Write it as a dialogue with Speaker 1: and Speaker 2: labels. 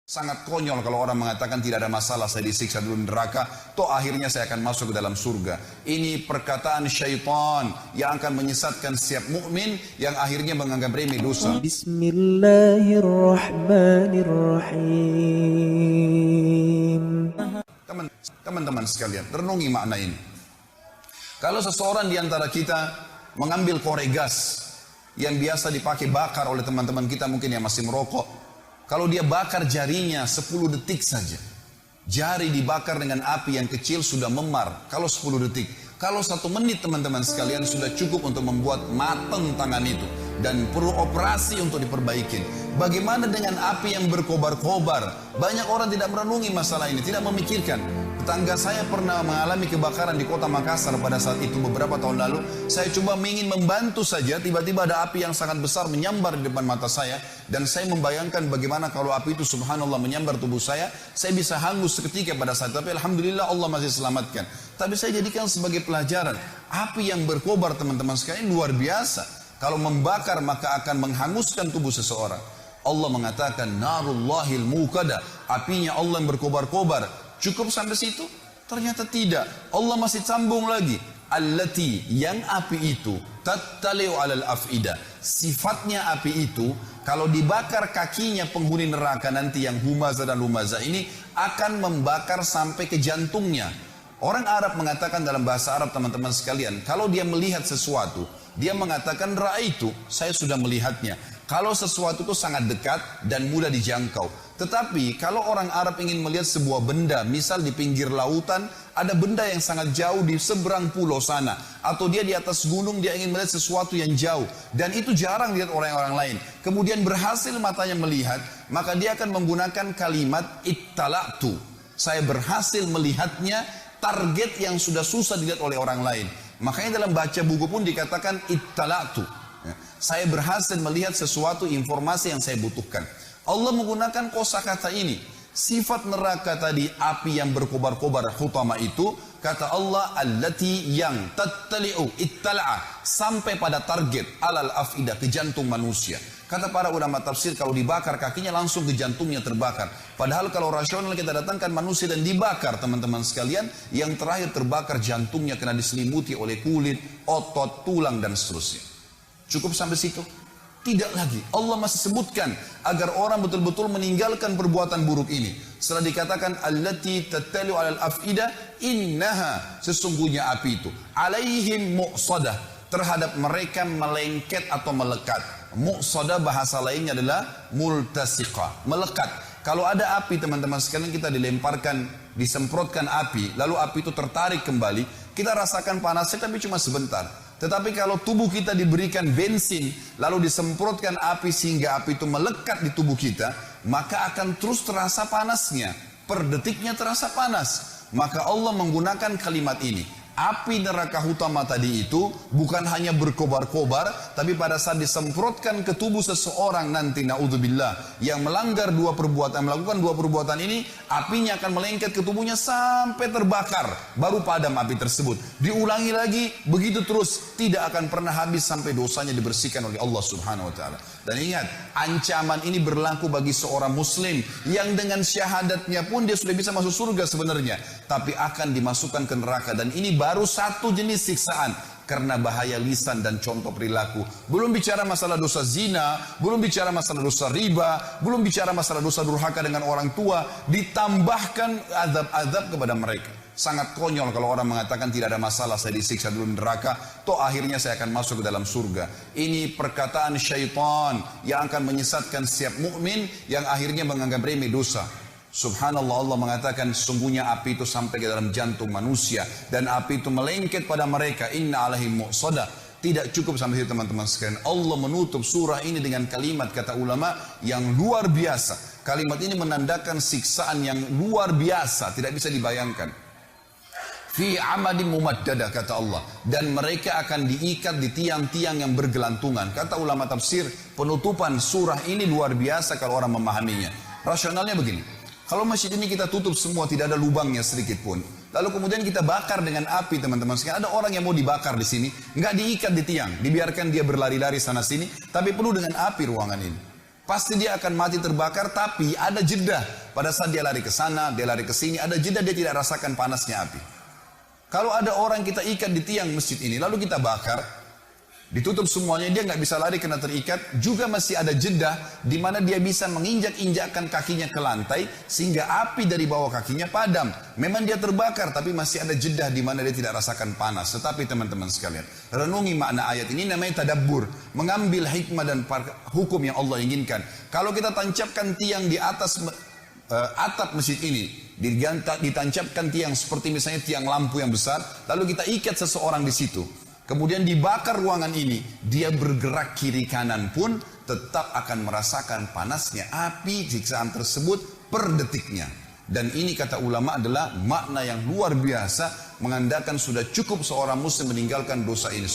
Speaker 1: Sangat konyol kalau orang mengatakan tidak ada masalah saya disiksa dulu di neraka, toh akhirnya saya akan masuk ke dalam surga. Ini perkataan syaitan yang akan menyesatkan setiap mukmin yang akhirnya menganggap remeh dosa.
Speaker 2: Bismillahirrahmanirrahim.
Speaker 1: Teman-teman sekalian, renungi makna ini. Kalau seseorang di antara kita mengambil korek gas yang biasa dipakai bakar oleh teman-teman kita mungkin yang masih merokok, kalau dia bakar jarinya 10 detik saja, jari dibakar dengan api yang kecil sudah memar. Kalau 10 detik, kalau 1 menit teman-teman sekalian sudah cukup untuk membuat matang tangan itu dan perlu operasi untuk diperbaiki. Bagaimana dengan api yang berkobar-kobar? Banyak orang tidak merenungi masalah ini, tidak memikirkan. Tetangga saya pernah mengalami kebakaran di kota Makassar pada saat itu beberapa tahun lalu. Saya coba ingin membantu saja, tiba-tiba ada api yang sangat besar menyambar di depan mata saya. Dan saya membayangkan bagaimana kalau api itu subhanallah menyambar tubuh saya bisa hangus seketika pada saat itu. Tapi alhamdulillah Allah masih selamatkan. Tapi saya jadikan sebagai pelajaran. Api yang berkobar teman-teman sekalian luar biasa. Kalau membakar maka akan menghanguskan tubuh seseorang. Allah mengatakan narullahil muqada, apinya Allah yang berkobar-kobar. Cukup sampai situ? Ternyata tidak. Allah masih sambung lagi. Allati, yang api itu tattali'u alal af'idah. Sifatnya api itu kalau dibakar kakinya penghuni neraka nanti yang humaza dan lumaza ini akan membakar sampai ke jantungnya. Orang Arab mengatakan dalam bahasa Arab teman-teman sekalian, kalau dia melihat sesuatu, dia mengatakan ra'aitu, saya sudah melihatnya. Kalau sesuatu itu sangat dekat dan mudah dijangkau. Tetapi kalau orang Arab ingin melihat sebuah benda, misal di pinggir lautan, ada benda yang sangat jauh di seberang pulau sana. Atau dia di atas gunung, dia ingin melihat sesuatu yang jauh. Dan itu jarang dilihat orang-orang lain. Kemudian berhasil matanya melihat, maka dia akan menggunakan kalimat ittala'tu. Saya berhasil melihatnya, target yang sudah susah dilihat oleh orang lain. Makanya dalam baca buku pun dikatakan ittala'tu. Saya berhasil melihat sesuatu informasi yang saya butuhkan. Allah menggunakan kosakata ini. Sifat neraka tadi, api yang berkobar-kobar khutama itu, kata Allah allati yang tattali'u ittala'a, sampai pada target alal afidah, ke jantung manusia. Kata para ulama tafsir, kalau dibakar kakinya langsung ke jantungnya terbakar. Padahal kalau rasional kita datangkan manusia dan dibakar teman-teman sekalian, yang terakhir terbakar jantungnya karena diselimuti oleh kulit, otot, tulang dan seterusnya. Cukup sampai situ? Tidak lagi. Allah masih sebutkan agar orang betul-betul meninggalkan perbuatan buruk ini. Setelah dikatakan allati tattali'u alal af'idah, innaha, sesungguhnya api itu alaihim mu'sadah, terhadap mereka melengket atau melekat. Mu'sadah bahasa lainnya adalah multasiqah, melekat. Kalau ada api teman-teman sekalian, kita dilemparkan, disemprotkan api, lalu api itu tertarik kembali, kita rasakan panasnya tapi cuma sebentar. Tetapi kalau tubuh kita diberikan bensin, lalu disemprotkan api sehingga api itu melekat di tubuh kita, maka akan terus terasa panasnya. Per detiknya terasa panas. Maka Allah menggunakan kalimat ini. Api neraka hutama tadi itu bukan hanya berkobar-kobar, tapi pada saat disemprotkan ke tubuh seseorang nanti, na'udzubillah, yang melanggar melakukan dua perbuatan ini, apinya akan melengket ke tubuhnya sampai terbakar, baru padam api tersebut. Diulangi lagi, begitu terus, tidak akan pernah habis sampai dosanya dibersihkan oleh Allah Subhanahu wa Ta'ala. Dan ingat, ancaman ini berlaku bagi seorang muslim yang dengan syahadatnya pun dia sudah bisa masuk surga sebenarnya, tapi akan dimasukkan ke neraka. Dan ini baru satu jenis siksaan karena bahaya lisan dan contoh perilaku. Belum bicara masalah dosa zina, belum bicara masalah dosa riba, belum bicara masalah dosa durhaka dengan orang tua, ditambahkan azab-azab kepada mereka. Sangat konyol kalau orang mengatakan tidak ada masalah saya disiksa dulu di neraka, toh akhirnya saya akan masuk ke dalam surga. Ini perkataan syaitan yang akan menyesatkan setiap mukmin yang akhirnya menganggap remeh dosa. Subhanallah, Allah mengatakan sungguhnya api itu sampai ke dalam jantung manusia dan api itu melengket pada mereka. Inna alaihim mu'sadah. Tidak cukup sampai situ teman-teman sekalian. Allah menutup surah ini dengan kalimat, kata ulama, yang luar biasa. Kalimat ini menandakan siksaan yang luar biasa, tidak bisa dibayangkan. Fi amadin mumaddadah, kata Allah, dan mereka akan diikat di tiang-tiang yang bergelantungan. Kata ulama tafsir, penutupan surah ini luar biasa kalau orang memahaminya. Rasionalnya begini, kalau masjid ini kita tutup semua, tidak ada lubangnya sedikit pun, lalu kemudian kita bakar dengan api teman-teman sekalian, ada orang yang mau dibakar di sini, nggak diikat di tiang, dibiarkan dia berlari-lari sana sini, tapi penuh dengan api ruangan ini. Pasti dia akan mati terbakar, tapi ada jeda. Pada saat dia lari ke sana, dia lari ke sini, ada jeda, dia tidak rasakan panasnya api. Kalau ada orang kita ikat di tiang masjid ini, lalu kita bakar, ditutup semuanya, dia nggak bisa lari karena terikat, juga masih ada jeda di mana dia bisa menginjak-injakkan kakinya ke lantai sehingga api dari bawah kakinya padam. Memang dia terbakar, tapi masih ada jeda di mana dia tidak rasakan panas. Tetapi teman-teman sekalian, renungi makna ayat ini, namanya tadabbur, mengambil hikmah dan hukum yang Allah inginkan. Kalau kita tancapkan tiang di atas atap masjid ini, ditancapkan tiang seperti misalnya tiang lampu yang besar, lalu kita ikat seseorang di situ, kemudian dibakar ruangan ini, dia bergerak kiri kanan pun tetap akan merasakan panasnya api siksaan tersebut per detiknya. Dan ini kata ulama adalah makna yang luar biasa, mengandalkan sudah cukup seorang muslim meninggalkan dosa ini.